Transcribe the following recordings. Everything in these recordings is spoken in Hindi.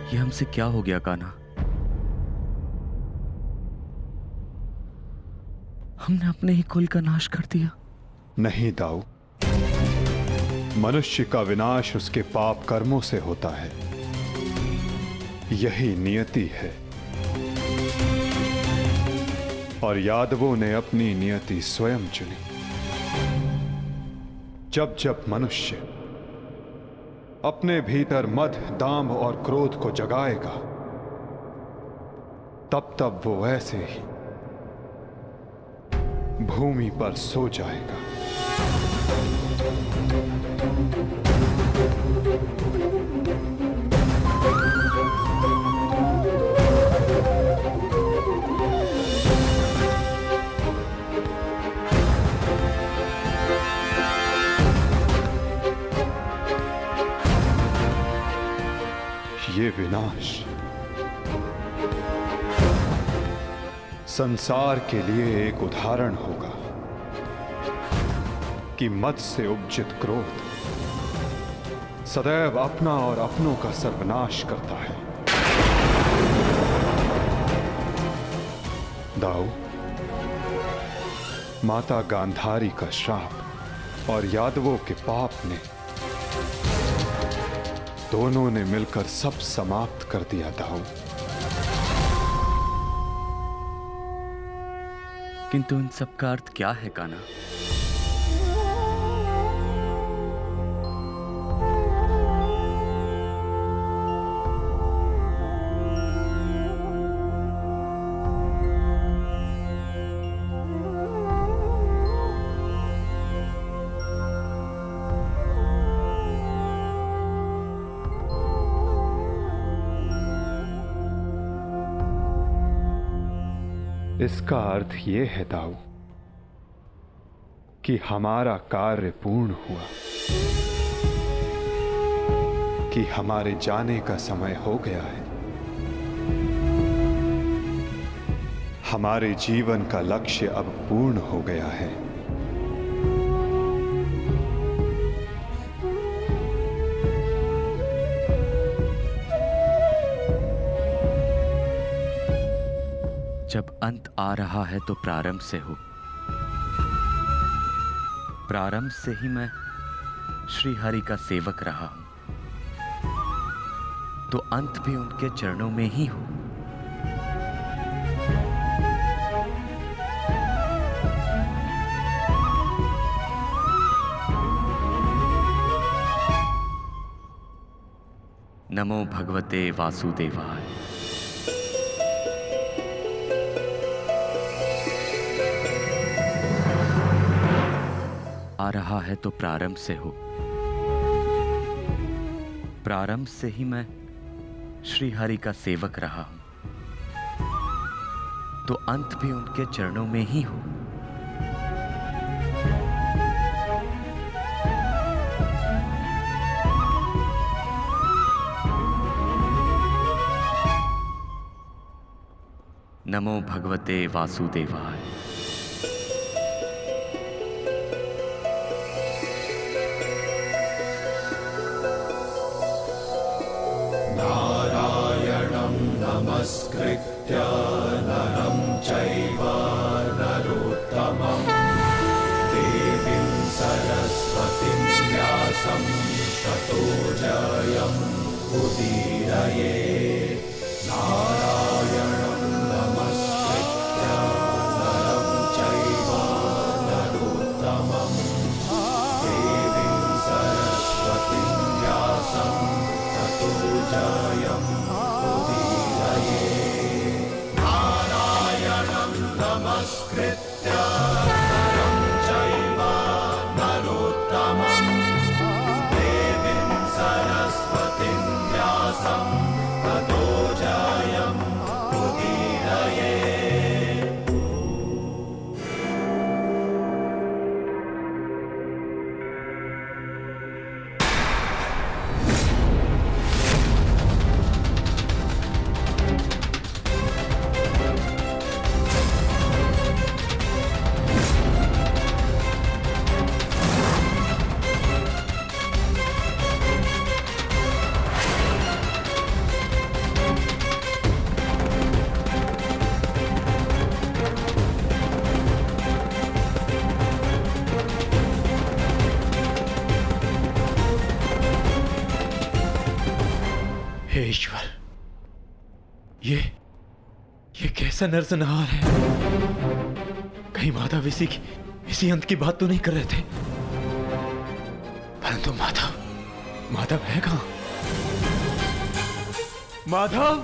ये हमसे क्या हो गया कान्हा? हमने अपने ही कुल का नाश कर दिया। नहीं दाऊ, मनुष्य का विनाश उसके पाप कर्मों से होता है। यही नियति है। और यादवों ने अपनी नियति स्वयं चुनी। जब जब मनुष्य अपने भीतर मद, दांभ और क्रोध को जगाएगा, तब तब वो ऐसे ही भूमि पर सो जाएगा। ये विनाश संसार के लिए एक उदाहरण होगा कि मद से उपजित क्रोध सदैव अपना और अपनों का सर्वनाश करता है। दाऊ, माता गांधारी का श्राप और यादवों के पाप ने दोनों ने मिलकर सब समाप्त कर दिया दाऊ। किंतु इन सब का अर्थ क्या है कान्हा? इसका अर्थ यह है दाऊ कि हमारा कार्य पूर्ण हुआ, कि हमारे जाने का समय हो गया है। हमारे जीवन का लक्ष्य अब पूर्ण हो गया है। जब अंत आ रहा है तो प्रारंभ से हो। प्रारंभ से ही मैं श्री हरि का सेवक रहा हूं, तो अंत भी उनके चरणों में ही हो। नमो भगवते वासुदेवाय। आ रहा है तो प्रारंभ से हो। प्रारंभ से ही मैं श्री हरि का सेवक रहा हूं, तो अंत भी उनके चरणों में ही हो। नमो भगवते वासुदेवाय। नमस्कृत्य नरं चैव नरोत्तमं देवीं सरस्वतीं व्यासं ततो जयम् उदीरयेत्। नारायणं नमस्कृत्य नरं चैव नरोत्तमं देवीं सरस्वतीं व्यासं ततो जयम् नमस्कृत्य नरं चैव नरोत्तमं देवीं सरस्वतीं व्यासं ततो जयम् उदीरयेत्। हे ईश्वर, ये कैसा नरसंहार है? कहीं माधव इसी अंत की बात तो नहीं कर रहे थे? परंतु माधव है कहां? माधव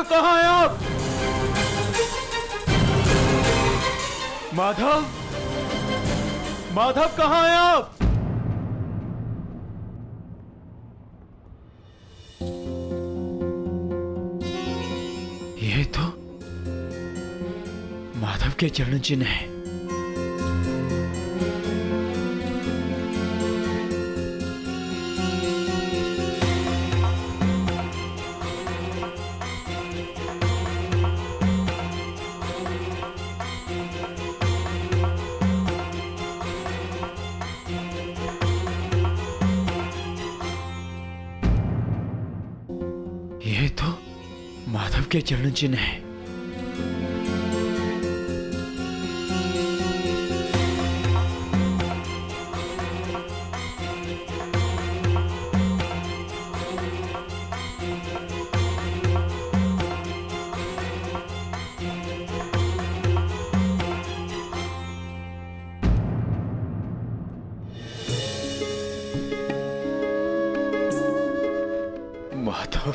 कहां है आप? माधव कहां है आप? ये तो माधव के चरण चिन्ह है। ये तो माधव के चरण चिन्ह है। माधव,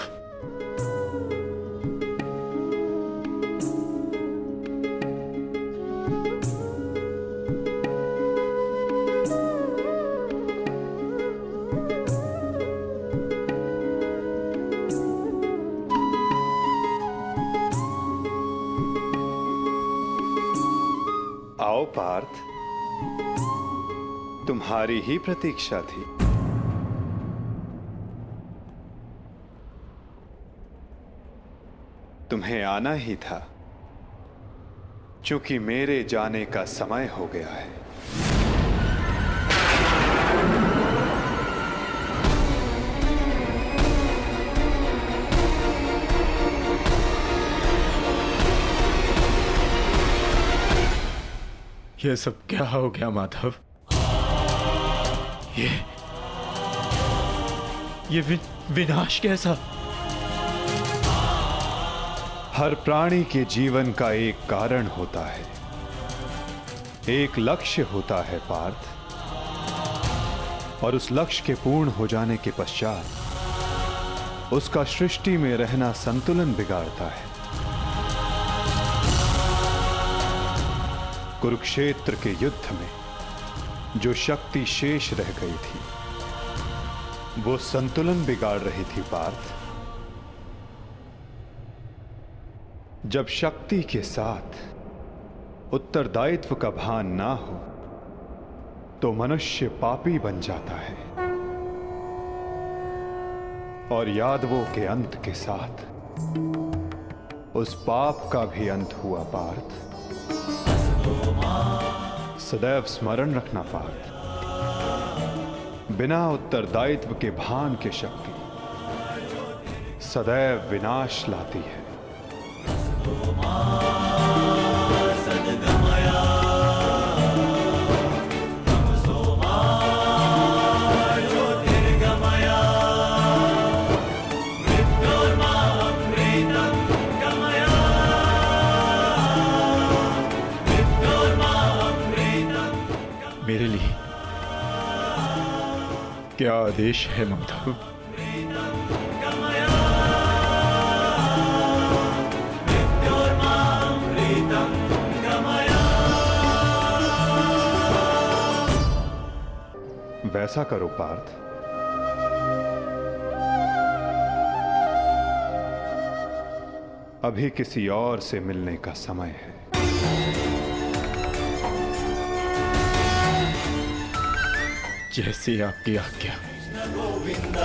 आओ पार्थ, तुम्हारी ही प्रतीक्षा थी। तुम्हें आना ही था, क्योंकि मेरे जाने का समय हो गया है। ये सब क्या हो गया माधव? ये विनाश कैसा? हर प्राणी के जीवन का एक कारण होता है, एक लक्ष्य होता है पार्थ, और उस लक्ष्य के पूर्ण हो जाने के पश्चात उसका सृष्टि में रहना संतुलन बिगाड़ता है। कुरुक्षेत्र के युद्ध में जो शक्ति शेष रह गई थी, वो संतुलन बिगाड़ रही थी पार्थ। जब शक्ति के साथ उत्तरदायित्व का भान ना हो तो मनुष्य पापी बन जाता है, और यादवों के अंत के साथ उस पाप का भी अंत हुआ पार्थ। सदैव स्मरण रखना पार्थ, बिना उत्तरदायित्व के भान के शक्ति सदैव विनाश लाती है। मेरे लिए क्या आदेश है माधव? वैसा करो पार्थ। अभी किसी और से मिलने का समय है। जैसी आपकी आज्ञा। गोविंद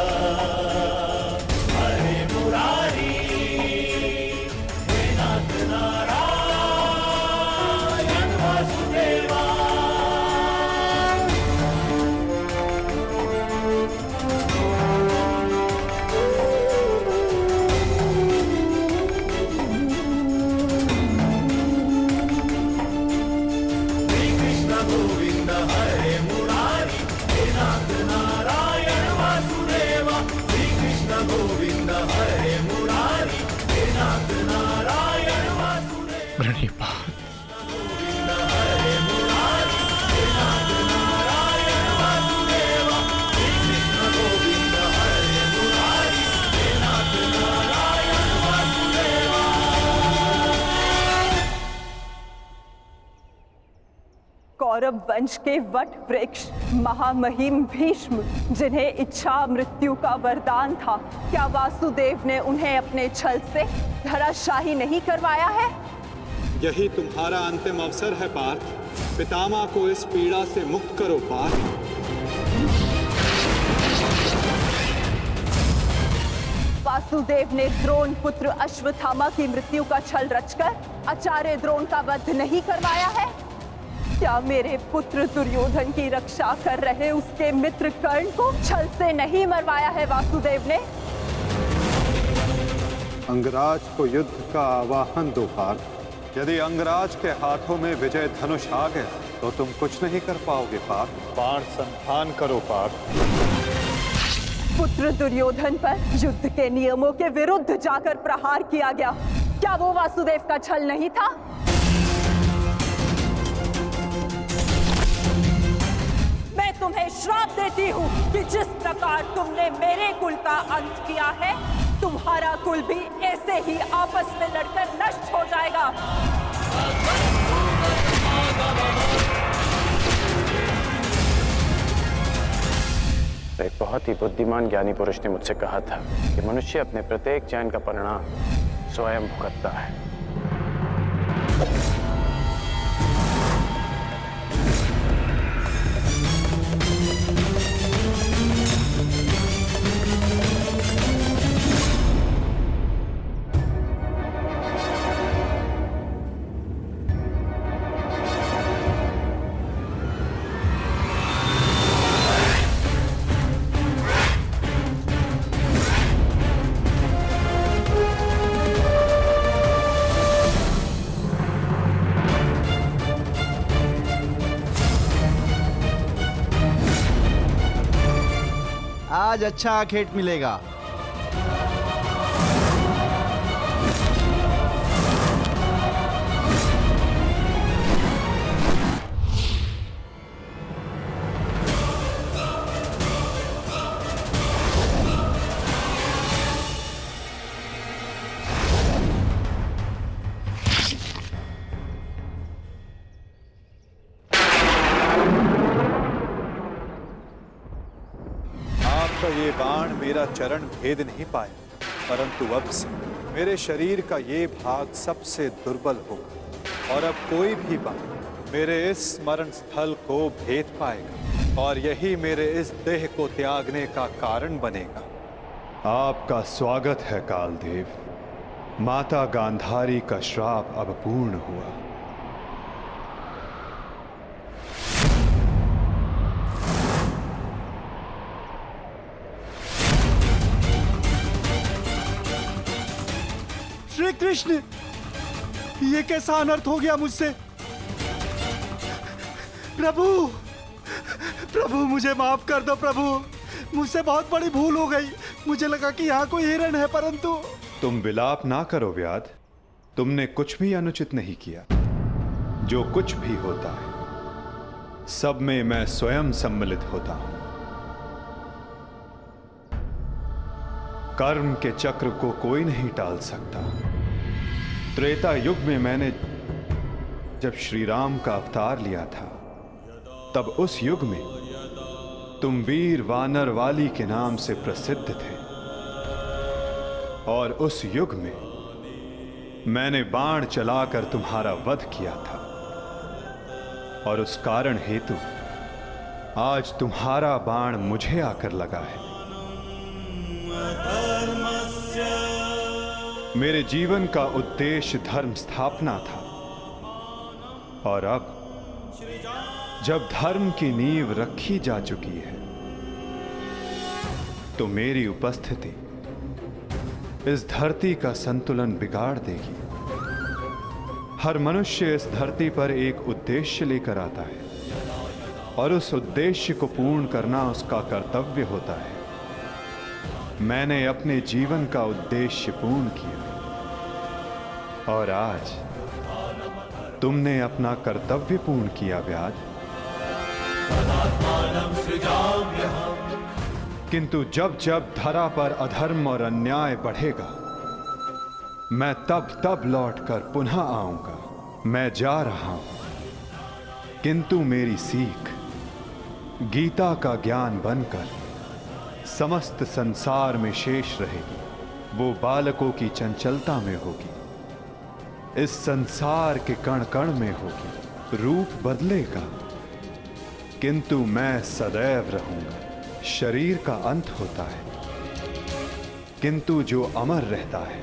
हरे मुरारी, हे नाथ नारायण वासुदेवा। श्री कृष्ण गोविंद हरे मुरारी, हे नाथ नारायण वासुदेवा। श्री प्रणिपात। कौरव वंश के वट वृक्ष महामहिम भीष्म, जिन्हें इच्छा मृत्यु का वरदान था, क्या वासुदेव ने उन्हें अपने छल से धराशाही नहीं करवाया है? यही तुम्हारा अंतिम अवसर है पार्थ। पितामह को इस पीड़ा से मुक्त करो पार्थ। वासुदेव ने द्रोण पुत्र अश्वत्थामा की मृत्यु का छल रचकर आचार्य द्रोण का वध नहीं करवाया है? क्या मेरे पुत्र दुर्योधन की रक्षा कर रहे उसके मित्र कर्ण को छल से नहीं मरवाया है वासुदेव ने? अंगराज को युद्ध का आवाहन दो पार्थ। यदि अंगराज के हाथों में विजय धनुष आ गया तो तुम कुछ नहीं कर पाओगे पार्थ। बाण संधान करो पार्थ। पुत्र दुर्योधन पर युद्ध के नियमों के विरुद्ध जाकर प्रहार किया गया, क्या वो वासुदेव का छल नहीं था? मैं तुम्हें श्राप देती हूँ कि जिस प्रकार तुमने मेरे कुल का अंत किया है, तुम्हारा कुल भी ऐसे ही आपस में लड़कर नष्ट हो जाएगा। एक बहुत ही बुद्धिमान ज्ञानी पुरुष ने मुझसे कहा था कि मनुष्य अपने प्रत्येक चयन का परिणाम स्वयं भुगतता है। आज अच्छा खेत मिलेगा। ये बाण मेरा चरण भेद नहीं पाया, परंतु अब से मेरे शरीर का ये भाग सबसे दुर्बल होगा और अब कोई भी बाण मेरे इस स्मरण स्थल को भेद पाएगा और यही मेरे इस देह को त्यागने का कारण बनेगा। आपका स्वागत है कालदेव। माता गांधारी का श्राप अब पूर्ण हुआ। श्री कृष्ण, ये कैसा अनर्थ हो गया मुझसे? प्रभु, प्रभु मुझे माफ कर दो प्रभु, मुझसे बहुत बड़ी भूल हो गई। मुझे लगा कि यहाँ कोई हिरण है, परंतु। तुम विलाप ना करो व्याध, तुमने कुछ भी अनुचित नहीं किया। जो कुछ भी होता है सब में मैं स्वयं सम्मिलित होता हूं। कर्म के चक्र को कोई नहीं टाल सकता। त्रेता युग में मैंने जब श्री राम का अवतार लिया था, तब उस युग में तुम वीर वानर वाली के नाम से प्रसिद्ध थे और उस युग में मैंने बाण चलाकर तुम्हारा वध किया था और उस कारण हेतु आज तुम्हारा बाण मुझे आकर लगा है। मेरे जीवन का उद्देश्य धर्म स्थापना था और अब जब धर्म की नींव रखी जा चुकी है तो मेरी उपस्थिति इस धरती का संतुलन बिगाड़ देगी। हर मनुष्य इस धरती पर एक उद्देश्य लेकर आता है और उस उद्देश्य को पूर्ण करना उसका कर्तव्य होता है। मैंने अपने जीवन का उद्देश्य पूर्ण किया और आज तुमने अपना कर्तव्य पूर्ण किया व्याध, तदात्मानं सृजाम्यहम् किंतु जब जब धरा पर अधर्म और अन्याय बढ़ेगा, मैं तब तब लौटकर पुनः आऊंगा। मैं जा रहा हूं, किंतु मेरी सीख गीता का ज्ञान बनकर समस्त संसार में शेष रहेगी। वो बालकों की चंचलता में होगी, इस संसार के कण कण में होगी। रूप बदलेगा, किंतु मैं सदैव रहूंगा। शरीर का अंत होता है, किंतु जो अमर रहता है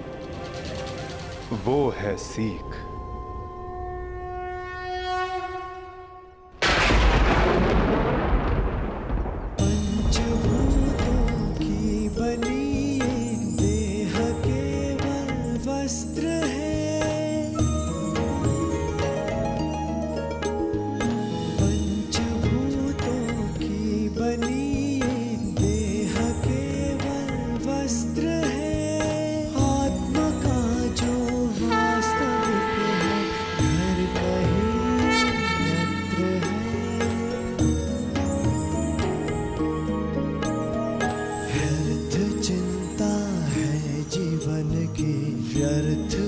वो है सीख। चिंता है जीवन की व्यर्थ